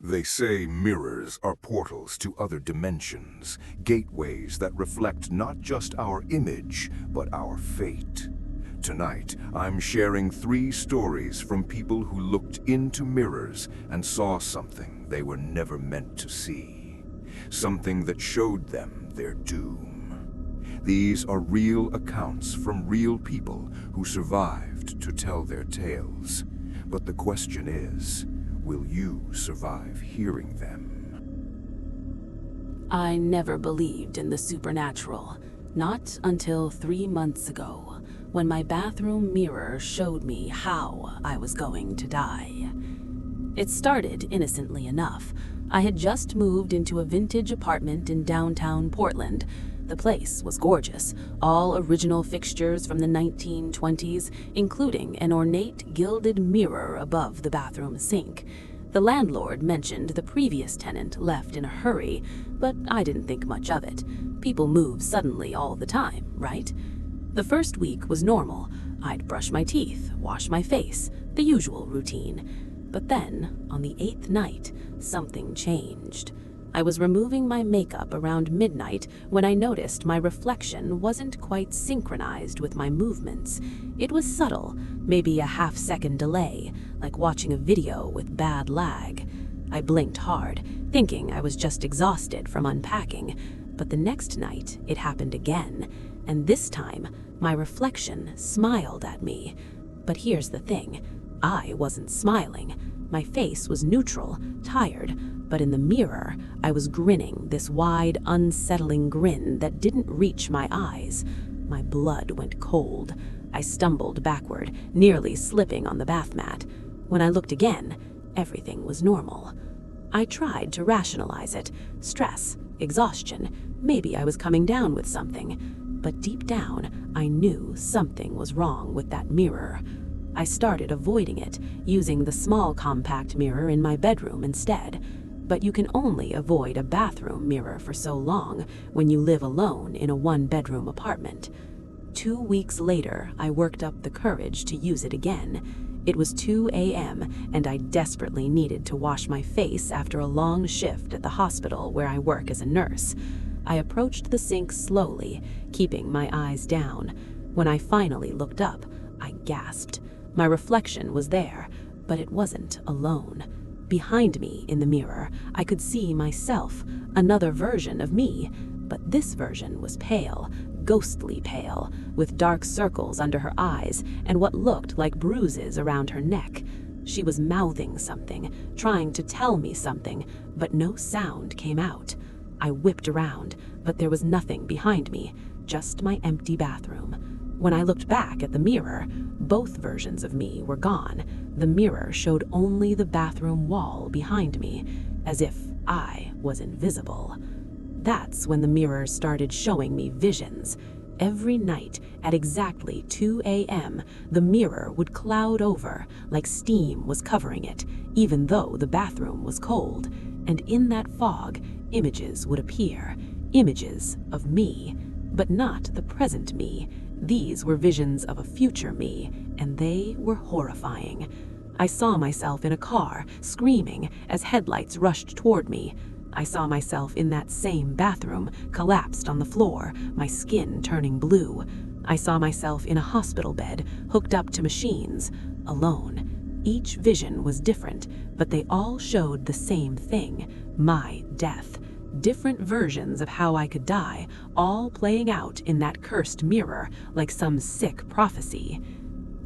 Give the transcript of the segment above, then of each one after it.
They say mirrors are portals to other dimensions, gateways that reflect not just our image, but our fate. Tonight, I'm sharing 3 stories from people who looked into mirrors and saw something they were never meant to see. Something that showed them their doom. These are real accounts from real people who survived to tell their tales. But the question is, will you survive hearing them? I never believed in the supernatural, not until 3 months ago, when my bathroom mirror showed me how I was going to die. It started innocently enough. I had just moved into a vintage apartment in downtown Portland. The place was gorgeous, all original fixtures from the 1920s, including an ornate gilded mirror above the bathroom sink. The landlord mentioned the previous tenant left in a hurry, but I didn't think much of it. People move suddenly all the time, right? The first week was normal. I'd brush my teeth, wash my face, the usual routine. But then, on the 8th night, something changed. I was removing my makeup around midnight when I noticed my reflection wasn't quite synchronized with my movements. It was subtle, maybe a half-second delay, like watching a video with bad lag. I blinked hard, thinking I was just exhausted from unpacking. But the next night, it happened again, and this time, my reflection smiled at me. But here's the thing, I wasn't smiling. My face was neutral, tired, but in the mirror, I was grinning, this wide, unsettling grin that didn't reach my eyes. My blood went cold. I stumbled backward, nearly slipping on the bath mat. When I looked again, everything was normal. I tried to rationalize it. Stress, exhaustion, maybe I was coming down with something. But deep down, I knew something was wrong with that mirror. I started avoiding it, using the small compact mirror in my bedroom instead. But you can only avoid a bathroom mirror for so long when you live alone in a 1-bedroom apartment. 2 weeks later, I worked up the courage to use it again. It was 2 a.m., and I desperately needed to wash my face after a long shift at the hospital where I work as a nurse. I approached the sink slowly, keeping my eyes down. When I finally looked up, I gasped. My reflection was there, but it wasn't alone. Behind me in the mirror, I could see myself, another version of me, but this version was pale, ghostly pale, with dark circles under her eyes and what looked like bruises around her neck. She was mouthing something, trying to tell me something, but no sound came out. I whipped around, but there was nothing behind me, just my empty bathroom. When I looked back at the mirror, both versions of me were gone. The mirror showed only the bathroom wall behind me, as if I was invisible. That's when the mirror started showing me visions. Every night at exactly 2 a.m., the mirror would cloud over, like steam was covering it, even though the bathroom was cold. And in that fog, images would appear, images of me, but not the present me. These were visions of a future me, and they were horrifying. I saw myself in a car, screaming as headlights rushed toward me. I saw myself in that same bathroom, collapsed on the floor, my skin turning blue. I saw myself in a hospital bed, hooked up to machines, alone. Each vision was different, but they all showed the same thing, my death. Different versions of how I could die, all playing out in that cursed mirror like some sick prophecy.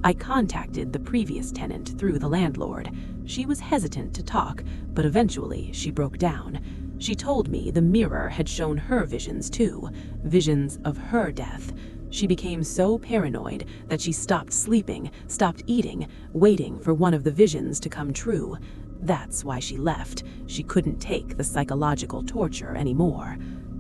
I contacted the previous tenant through the landlord. She was hesitant to talk, but eventually she broke down. She told me the mirror had shown her visions too, visions of her death. She became so paranoid that she stopped sleeping, stopped eating, waiting for one of the visions to come true. That's why she left. She couldn't take the psychological torture anymore.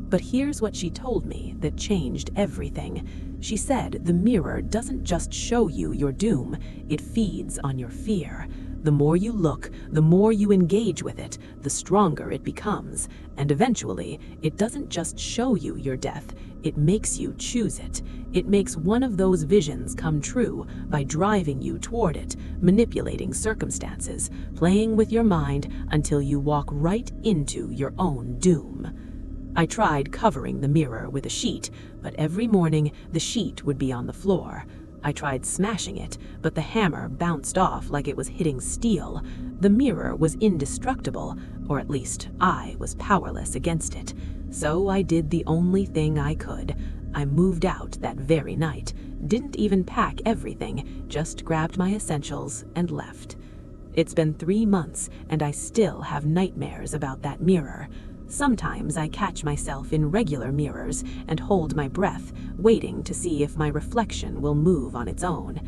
But here's what she told me that changed everything. She said the mirror doesn't just show you your doom, it feeds on your fear. The more you look, the more you engage with it, the stronger it becomes. And eventually, it doesn't just show you your death, it makes you choose it. It makes one of those visions come true by driving you toward it, manipulating circumstances, playing with your mind until you walk right into your own doom. I tried covering the mirror with a sheet, but every morning the sheet would be on the floor. I tried smashing it, but the hammer bounced off like it was hitting steel. The mirror was indestructible, or at least I was powerless against it. So I did the only thing I could. I moved out that very night, didn't even pack everything, just grabbed my essentials and left. It's been 3 months, and I still have nightmares about that mirror. Sometimes I catch myself in regular mirrors and hold my breath, waiting to see if my reflection will move on its own.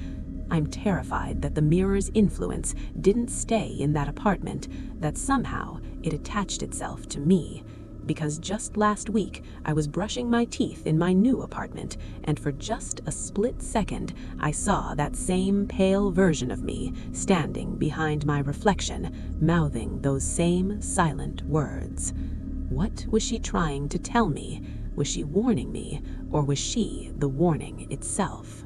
I'm terrified that the mirror's influence didn't stay in that apartment, that somehow it attached itself to me. Because just last week, I was brushing my teeth in my new apartment, and for just a split second, I saw that same pale version of me standing behind my reflection, mouthing those same silent words. What was she trying to tell me? Was she warning me, or was she the warning itself?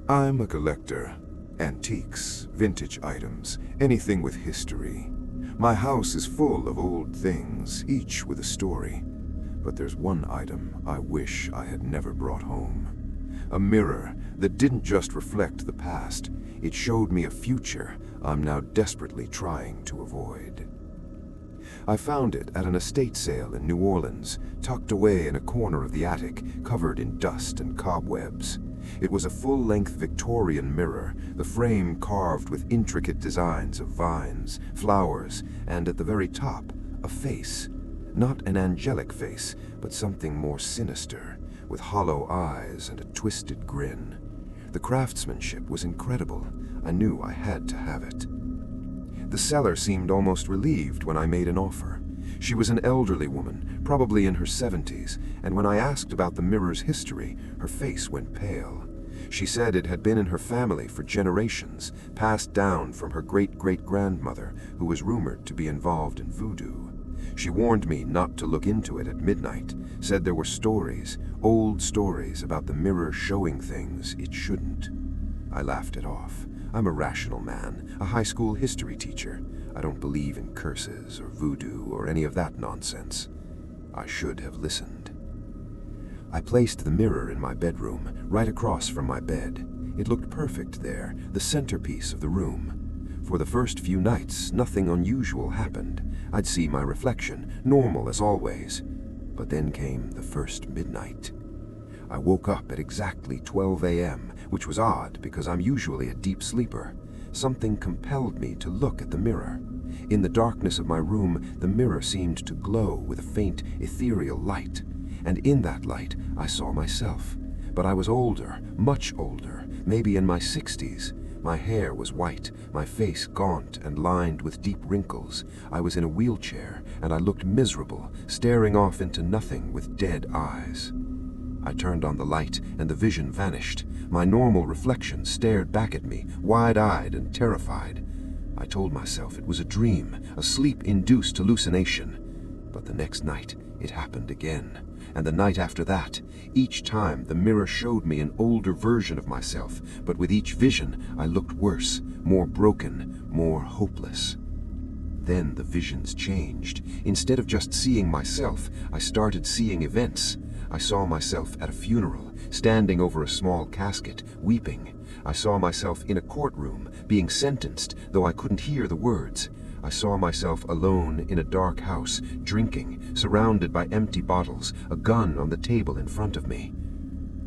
I'm a collector. Antiques, vintage items, anything with history. My house is full of old things, each with a story. But there's one item I wish I had never brought home. A mirror that didn't just reflect the past, it showed me a future I'm now desperately trying to avoid. I found it at an estate sale in New Orleans, tucked away in a corner of the attic, covered in dust and cobwebs. It was a full-length Victorian mirror, the frame carved with intricate designs of vines, flowers, and at the very top, a face. Not an angelic face, but something more sinister, with hollow eyes and a twisted grin. The craftsmanship was incredible. I knew I had to have it. The seller seemed almost relieved when I made an offer. She was an elderly woman, probably in her 70s, and when I asked about the mirror's history, her face went pale. She said it had been in her family for generations, passed down from her great-great-grandmother, who was rumored to be involved in voodoo. She warned me not to look into it at midnight, said there were stories, old stories about the mirror showing things it shouldn't. I laughed it off. I'm a rational man, a high school history teacher. I don't believe in curses or voodoo or any of that nonsense. I should have listened. I placed the mirror in my bedroom, right across from my bed. It looked perfect there, the centerpiece of the room. For the first few nights, nothing unusual happened. I'd see my reflection, normal as always. But then came the first midnight. I woke up at exactly 12 a.m., which was odd because I'm usually a deep sleeper. Something compelled me to look at the mirror. In the darkness of my room, the mirror seemed to glow with a faint, ethereal light. And in that light, I saw myself. But I was older, much older, maybe in my 60s. My hair was white, my face gaunt and lined with deep wrinkles. I was in a wheelchair, and I looked miserable, staring off into nothing with dead eyes. I turned on the light, and the vision vanished. My normal reflection stared back at me, wide-eyed and terrified. I told myself it was a dream, a sleep-induced hallucination. But the next night, it happened again. And the night after that, each time the mirror showed me an older version of myself, but with each vision, I looked worse, more broken, more hopeless. Then the visions changed. Instead of just seeing myself, I started seeing events. I saw myself at a funeral, standing over a small casket, weeping. I saw myself in a courtroom, being sentenced, though I couldn't hear the words. I saw myself alone in a dark house, drinking, surrounded by empty bottles, a gun on the table in front of me.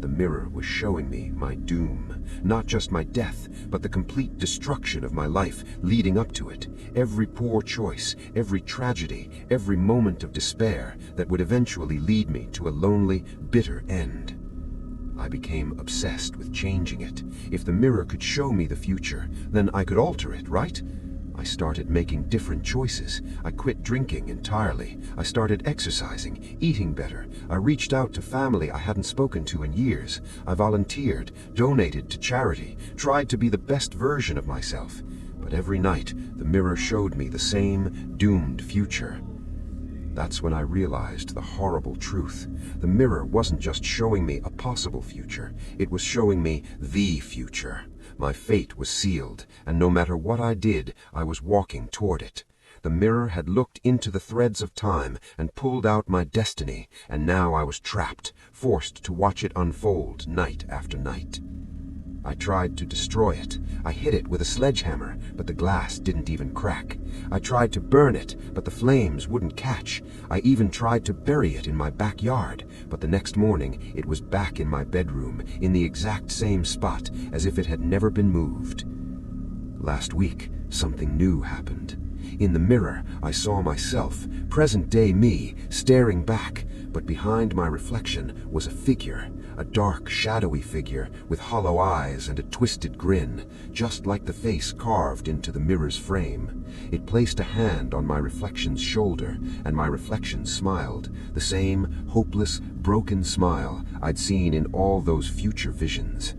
The mirror was showing me my doom, not just my death, but the complete destruction of my life leading up to it. Every poor choice, every tragedy, every moment of despair that would eventually lead me to a lonely, bitter end. I became obsessed with changing it. If the mirror could show me the future, then I could alter it, right? I started making different choices. I quit drinking entirely. I started exercising, eating better. I reached out to family I hadn't spoken to in years. I volunteered, donated to charity, tried to be the best version of myself. But every night, the mirror showed me the same doomed future. That's when I realized the horrible truth. The mirror wasn't just showing me a possible future, it was showing me the future. My fate was sealed, and no matter what I did, I was walking toward it. The mirror had looked into the threads of time and pulled out my destiny, and now I was trapped, forced to watch it unfold night after night. I tried to destroy it. I hit it with a sledgehammer, but the glass didn't even crack. I tried to burn it, but the flames wouldn't catch. I even tried to bury it in my backyard, but the next morning it was back in my bedroom, in the exact same spot, as if it had never been moved. Last week, something new happened. In the mirror, I saw myself, present-day me, staring back, but behind my reflection was a figure. A dark, shadowy figure with hollow eyes and a twisted grin, just like the face carved into the mirror's frame. It placed a hand on my reflection's shoulder, and my reflection smiled, the same hopeless, broken smile I'd seen in all those future visions.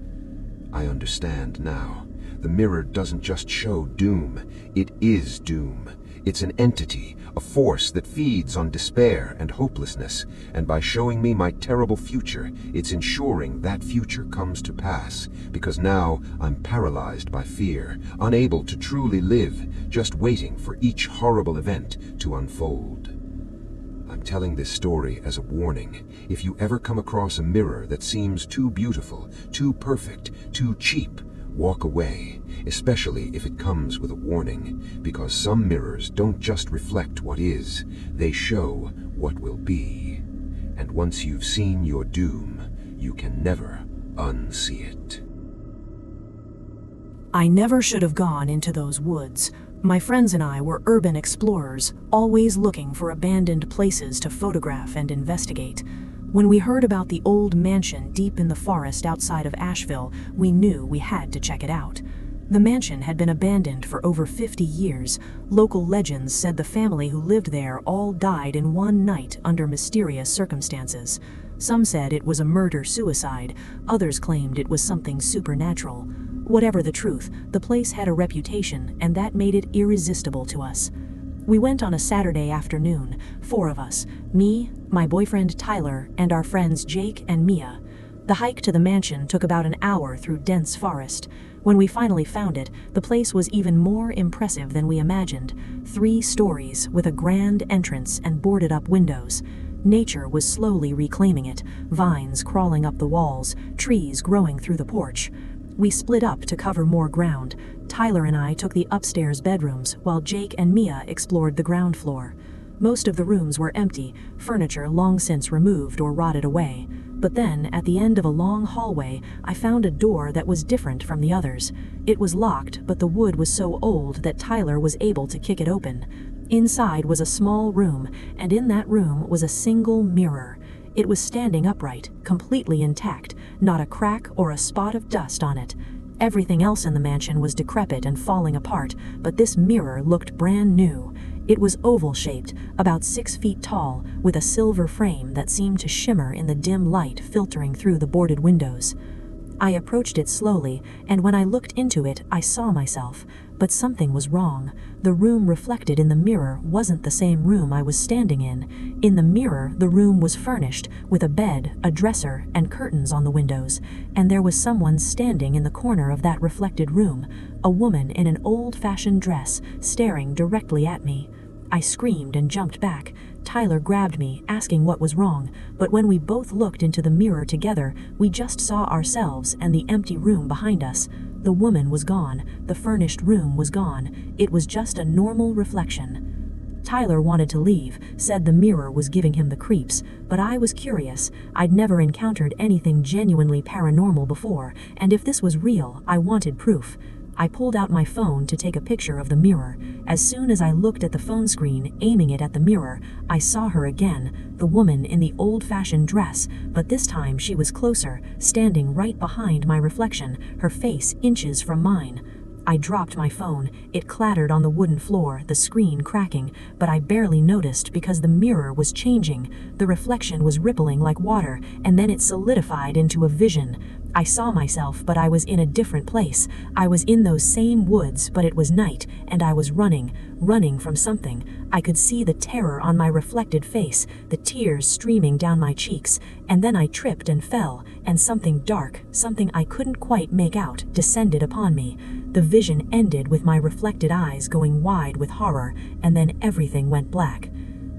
I understand now. The mirror doesn't just show doom, it is doom. It's an entity, a force that feeds on despair and hopelessness, and by showing me my terrible future, it's ensuring that future comes to pass, because now I'm paralyzed by fear, unable to truly live, just waiting for each horrible event to unfold. I'm telling this story as a warning. If you ever come across a mirror that seems too beautiful, too perfect, too cheap, walk away, especially if it comes with a warning, because some mirrors don't just reflect what is, they show what will be. And once you've seen your doom, you can never unsee it. I never should have gone into those woods. My friends and I were urban explorers, always looking for abandoned places to photograph and investigate. When we heard about the old mansion deep in the forest outside of Asheville, we knew we had to check it out. The mansion had been abandoned for over 50 years. Local legends said the family who lived there all died in one night under mysterious circumstances. Some said it was a murder-suicide, others claimed it was something supernatural. Whatever the truth, the place had a reputation, and that made it irresistible to us. We went on a Saturday afternoon, 4 of us, me, my boyfriend Tyler, and our friends Jake and Mia. The hike to the mansion took about an hour through dense forest. When we finally found it, the place was even more impressive than we imagined. 3 stories with a grand entrance and boarded-up windows. Nature was slowly reclaiming it, vines crawling up the walls, trees growing through the porch. We split up to cover more ground. Tyler and I took the upstairs bedrooms, while Jake and Mia explored the ground floor. Most of the rooms were empty, furniture long since removed or rotted away. But then, at the end of a long hallway, I found a door that was different from the others. It was locked, but the wood was so old that Tyler was able to kick it open. Inside was a small room, and in that room was a single mirror. It was standing upright, completely intact, not a crack or a spot of dust on it. Everything else in the mansion was decrepit and falling apart, but this mirror looked brand new. It was oval-shaped, about 6 feet tall, with a silver frame that seemed to shimmer in the dim light filtering through the boarded windows. I approached it slowly, and when I looked into it, I saw myself. But something was wrong. The room reflected in the mirror wasn't the same room I was standing in. In the mirror, the room was furnished, with a bed, a dresser, and curtains on the windows, and there was someone standing in the corner of that reflected room, a woman in an old-fashioned dress, staring directly at me. I screamed and jumped back. Tyler grabbed me, asking what was wrong, but when we both looked into the mirror together, we just saw ourselves and the empty room behind us. The woman was gone, the furnished room was gone, it was just a normal reflection. Tyler wanted to leave, said the mirror was giving him the creeps, but I was curious. I'd never encountered anything genuinely paranormal before, and if this was real, I wanted proof. I pulled out my phone to take a picture of the mirror. As soon as I looked at the phone screen, aiming it at the mirror, I saw her again, the woman in the old-fashioned dress, but this time she was closer, standing right behind my reflection, her face inches from mine. I dropped my phone. It clattered on the wooden floor, the screen cracking, but I barely noticed because the mirror was changing. The reflection was rippling like water, and then it solidified into a vision. I saw myself, but I was in a different place. I was in those same woods, but it was night, and I was running from something. I could see the terror on my reflected face, the tears streaming down my cheeks, and then I tripped and fell, and something dark, something I couldn't quite make out, descended upon me. The vision ended with my reflected eyes going wide with horror, and then everything went black.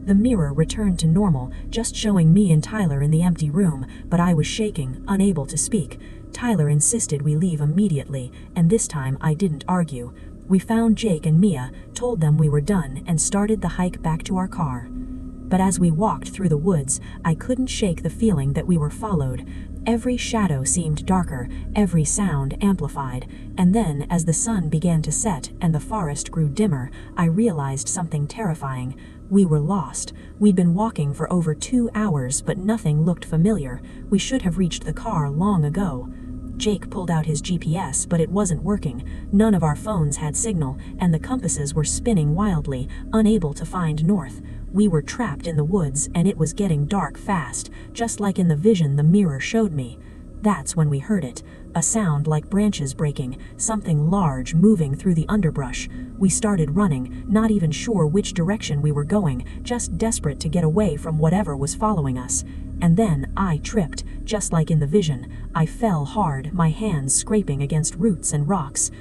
The mirror returned to normal, just showing me and Tyler in the empty room, but I was shaking, unable to speak. Tyler insisted we leave immediately, and this time I didn't argue. We found Jake and Mia, told them we were done, and started the hike back to our car. But as we walked through the woods, I couldn't shake the feeling that we were followed. Every shadow seemed darker, every sound amplified, and then, as the sun began to set and the forest grew dimmer, I realized something terrifying. We were lost. We'd been walking for over 2 hours, but nothing looked familiar. We should have reached the car long ago. Jake pulled out his GPS, but it wasn't working. None of our phones had signal, and the compasses were spinning wildly, unable to find north. We were trapped in the woods, and it was getting dark fast, just like in the vision the mirror showed me. That's when we heard it. A sound like branches breaking, something large moving through the underbrush. We started running, not even sure which direction we were going, just desperate to get away from whatever was following us. And then I tripped, just like in the vision. I fell hard, my hands scraping against roots and rocks.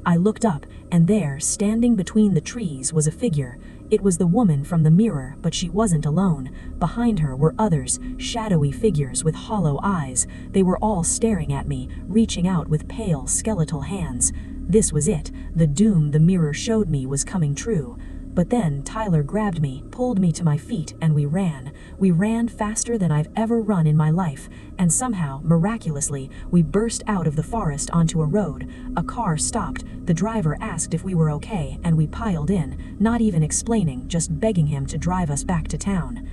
I looked up, and there, standing between the trees, was a figure. It was the woman from the mirror, but she wasn't alone. Behind her were others, shadowy figures with hollow eyes. They were all staring at me, reaching out with pale, skeletal hands. This was it. The doom the mirror showed me was coming true. But then Tyler grabbed me, pulled me to my feet, and we ran. We ran faster than I've ever run in my life, and somehow, miraculously, we burst out of the forest onto a road. A car stopped. The driver asked if we were okay, and we piled in, not even explaining, just begging him to drive us back to town.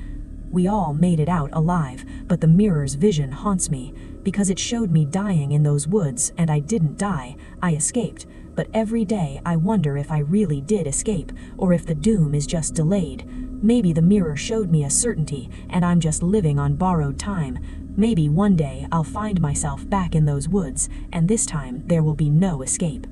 We all made it out alive, but the mirror's vision haunts me, because it showed me dying in those woods, and I didn't die. I escaped. But every day I wonder if I really did escape, or if the doom is just delayed. Maybe the mirror showed me a certainty, and I'm just living on borrowed time. Maybe one day I'll find myself back in those woods, and this time there will be no escape.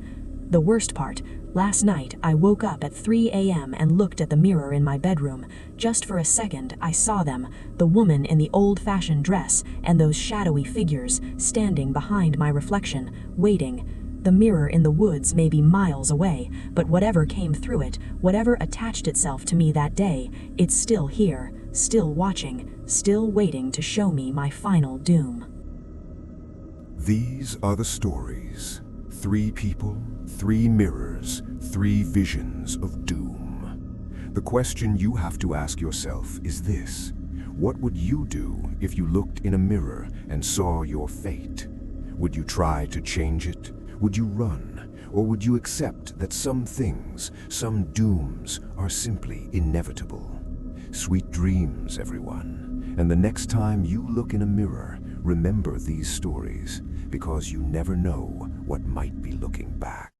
The worst part, last night I woke up at 3 a.m. and looked at the mirror in my bedroom. Just for a second I saw them, the woman in the old-fashioned dress, and those shadowy figures standing behind my reflection, waiting. The mirror in the woods may be miles away, but whatever came through it, whatever attached itself to me that day, it's still here, still watching, still waiting to show me my final doom. These are the stories. 3 people, 3 mirrors, 3 visions of doom. The question you have to ask yourself is this: what would you do if you looked in a mirror and saw your fate? Would you try to change it? Would you run? Or would you accept that some things, some dooms, are simply inevitable? Sweet dreams, everyone. And the next time you look in a mirror, remember these stories, because you never know what might be looking back.